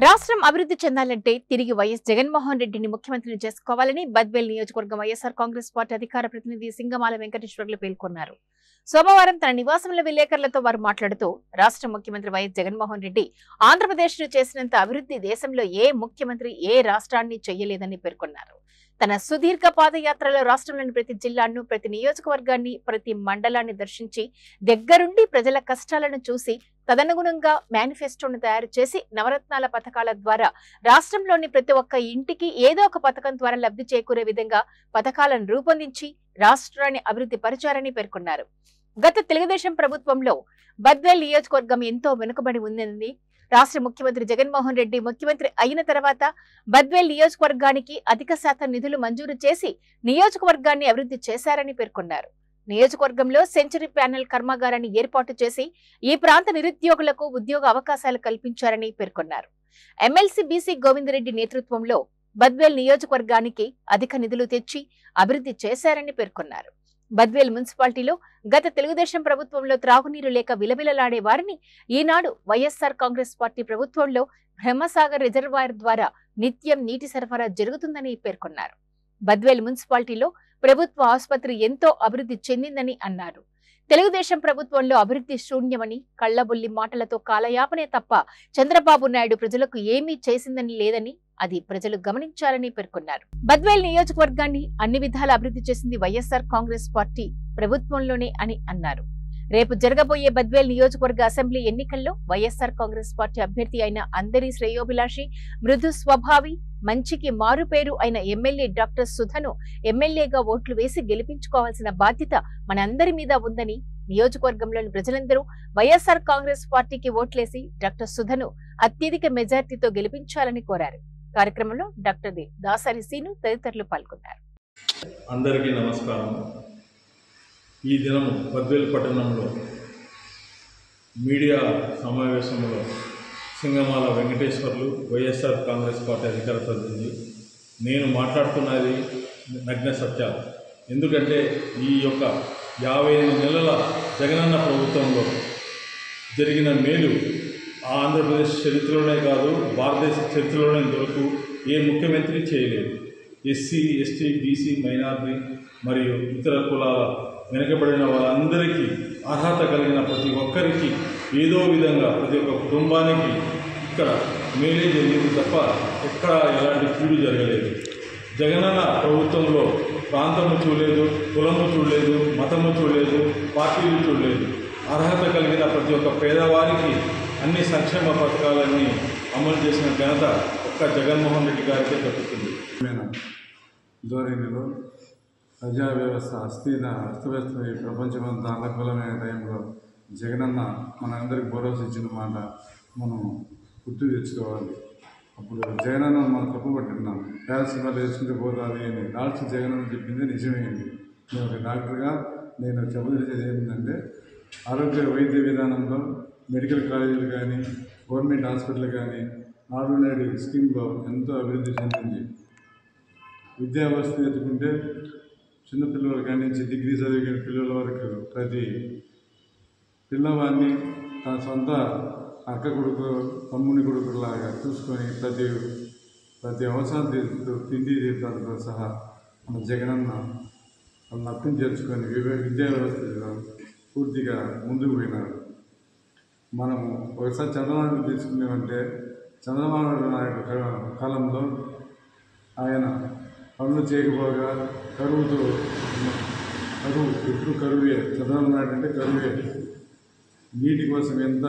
రాష్ట్రం అభివృద్ధి చెందాలంటే తిరిగి వైఎస్ జగన్మోహన్ రెడ్డిని ముఖ్యమంత్రిని చేసుకోవాలని బద్వేల్ నియోజకవర్గం వైఎస్ఆర్ కాంగ్రెస్ పార్టీ అధికార ప్రతినిధి సింగమాల వెంకటేశ్వర్లు పేర్కొన్నారు. సోమవారం తన నివాసంలో విలేకరులతో వారు మాట్లాడుతూ రాష్ట్ర ముఖ్యమంత్రి వైఎస్ జగన్మోహన్ రెడ్డి ఆంధ్రప్రదేశ్ను చేసినంత అభివృద్ధి దేశంలో ఏ ముఖ్యమంత్రి ఏ రాష్ట్రాన్ని చేయలేదని పేర్కొన్నారు. తన సుదీర్ఘ పాదయాత్రలో రాష్ట్రంలోని ప్రతి జిల్లాను, ప్రతి నియోజకవర్గాన్ని, ప్రతి మండలాన్ని దర్శించి దగ్గరుండి ప్రజల కష్టాలను చూసి తదనుగుణంగా మేనిఫెస్టోను తయారు చేసి నవరత్నాల పథకాల ద్వారా రాష్ట్రంలోని ప్రతి ఒక్క ఇంటికి ఏదో ఒక పథకం ద్వారా లబ్ధి చేకూరే విధంగా పథకాలను రూపొందించి రాష్ట్రాన్ని అభివృద్ధి పరిచారని పేర్కొన్నారు. గత తెలుగుదేశం ప్రభుత్వంలో బద్వేల్ నియోజకవర్గం ఎంతో వెనుకబడి ఉందని, రాష్ట్ర ముఖ్యమంత్రి జగన్మోహన్ రెడ్డి ముఖ్యమంత్రి అయిన తర్వాత బద్వేల్ నియోజకవర్గానికి అధిక శాతం నిధులు మంజూరు చేసి నియోజకవర్గాన్ని అభివృద్ధి చేశారని పేర్కొన్నారు. నియోజకవర్గంలో సెంచరీ ప్యానెల్ కర్మాగారాన్ని ఏర్పాటు చేసి ఈ ప్రాంత నిరుద్యోగులకు ఉద్యోగ అవకాశాలు కల్పించారని పేర్కొన్నారు. ఎమ్మెల్సీ బీసీ గోవిందరెడ్డి నేతృత్వంలో బద్వేల్ నియోజకవర్గానికి అధిక నిధులు తెచ్చి అభివృద్ధి చేశారని పేర్కొన్నారు. బద్వేల్ మున్సిపాలిటీలో గత తెలుగుదేశం ప్రభుత్వంలో త్రాగునీరు లేక విలవిలలాడే వారిని ఈనాడు వైఎస్ఆర్ కాంగ్రెస్ పార్టీ ప్రభుత్వంలో బ్రహ్మసాగర్ రిజర్వాయర్ ద్వారా నిత్యం నీటి సరఫరా జరుగుతుందని పేర్కొన్నారు. బద్వేల్ మున్సిపాలిటీలో ప్రభుత్వ ఆసుపత్రి ఎంతో అభివృద్ధి చెందిందని అన్నారు. తెలుగుదేశం ప్రభుత్వంలో అభివృద్ధి శూన్యమని, కళ్లబొల్లి మాటలతో కాలయాపనే తప్ప చంద్రబాబు నాయుడు ప్రజలకు ఏమీ చేసిందని లేదని అది ప్రజలు గమనించాలని పేర్కొన్నారు. బద్వేల్ నియోజకవర్గాన్ని అన్ని విధాల అభివృద్ధి చేసింది వైఎస్ఆర్ కాంగ్రెస్ పార్టీ ప్రభుత్వంలోనే అని అన్నారు. రేపు జరగబోయే బద్వేల్ నియోజకవర్గ అసెంబ్లీ ఎన్నికల్లో వైఎస్ఆర్ కాంగ్రెస్ పార్టీ అభ్యర్థి అయిన అందరి శ్రేయోభిలాషి, మృదు స్వభావి, మంచికి మారుపేరు అయిన ఎమ్మెల్యే డాక్టర్ సుధను ఎమ్మెల్యేగా ఓట్లు వేసి గెలిపించుకోవాల్సిన బాధ్యత మనందరి మీద ఉందని, నియోజకవర్గంలోని ప్రజలందరూ వైఎస్ఆర్ కాంగ్రెస్ పార్టీకి ఓట్లేసి డాక్టర్ సుధను అత్యధిక మెజార్టీతో గెలిపించాలని కోరారు. కార్యక్రమంలో డాక్టర్ దాసరి సీను తదితరులు పాల్గొన్నారు. అందరికీ నమస్కారం. ఈ దినం బద్వేల్ పట్టణంలో మీడియా సమావేశంలో సింగమాల వెంకటేశ్వర్లు వైఎస్ఆర్ కాంగ్రెస్ పార్టీ అధికార ప్రతినిధి. నేను మాట్లాడుతున్నది నగ్న సత్యాలు. ఎందుకంటే ఈ యొక్క 58 నెలల జగనన్న ప్రభుత్వంలో జరిగిన మేలు ఆంధ్రప్రదేశ్ చరిత్రలోనే కాదు, భారతదేశ చరిత్రలోనే దొరకు ఏ ముఖ్యమంత్రి చేయలేదు. ఎస్సీ, ఎస్టీ, బీసీ, మైనారిటీ మరియు ఇతర కులాల వెనుకబడిన వాళ్ళందరికీ అర్హత కలిగిన ప్రతి ఒక్కరికి ఏదో విధంగా ప్రతి ఒక్క కుటుంబానికి ఇక్కడ మేలే జరిగింది తప్ప ఎక్కడ ఎలాంటి కీడు జరగలేదు. జగనన్న ప్రభుత్వంలో ప్రాంతము చూడలేదు, కులము చూడలేదు, మతము చూడలేదు, పార్టీలు చూడలేదు. అర్హత కలిగిన ప్రతి ఒక్క పేదవారికి అన్ని సంక్షేమ పథకాలన్నీ అమలు చేసిన ఘనత ఒక్క జగన్మోహన్ రెడ్డి గారికే దక్కుతుంది. ధోరణిలో ప్రజా వ్యవస్థ అస్తవ్యస్తమై ప్రపంచమంతా అల్లకల్లమైన టైంలో జగనన్న మనందరికి భరోసా ఇచ్చిన మాట మనం గుర్తు తెచ్చుకోవాలి. అప్పుడు జగనన్న మనం తప్పుపట్టున్నాం. పారాసిటమాల్ వేసుకుంటే పోతుంది అని డాక్టర్ జగనన్న చెప్పింది నిజమైంది. నేను ఒక డాక్టర్గా నేను చెప్పదలిచేది ఏంటంటే, ఆరోగ్య వైద్య విధానంలో మెడికల్ కాలేజీలు కానీ, గవర్నమెంట్ హాస్పిటల్ కానీ, నాడు స్కీమ్లో ఎంతో అభివృద్ధి చెందింది. విద్యా వ్యవస్థ ఎత్తుకుంటే చిన్నపిల్లల కాడి నుంచి డిగ్రీ చదివిన పిల్లల వరకు ప్రతి పిల్లవాడిని తన సొంత అక్క కొడుకు, తమ్ముని కొడుకులాగా చూసుకొని ప్రతి అవసరం తిండి తీర్థాలతో సహా మన జగనన్న వాళ్ళని అర్థం చేర్చుకొని విద్యా వ్యవస్థలో పూర్తిగా ముందుకు పోయినారు. మనము ఒకసారి చంద్రబాబు తీసుకున్నామంటే, చంద్రబాబు నాయుడు కాలంలో ఆయన పనులు చేయకపోగా కరువు ఎప్పుడు కరువే. చంద్రబాబు నాయుడు అంటే కరువే. నీటి కోసం ఎంత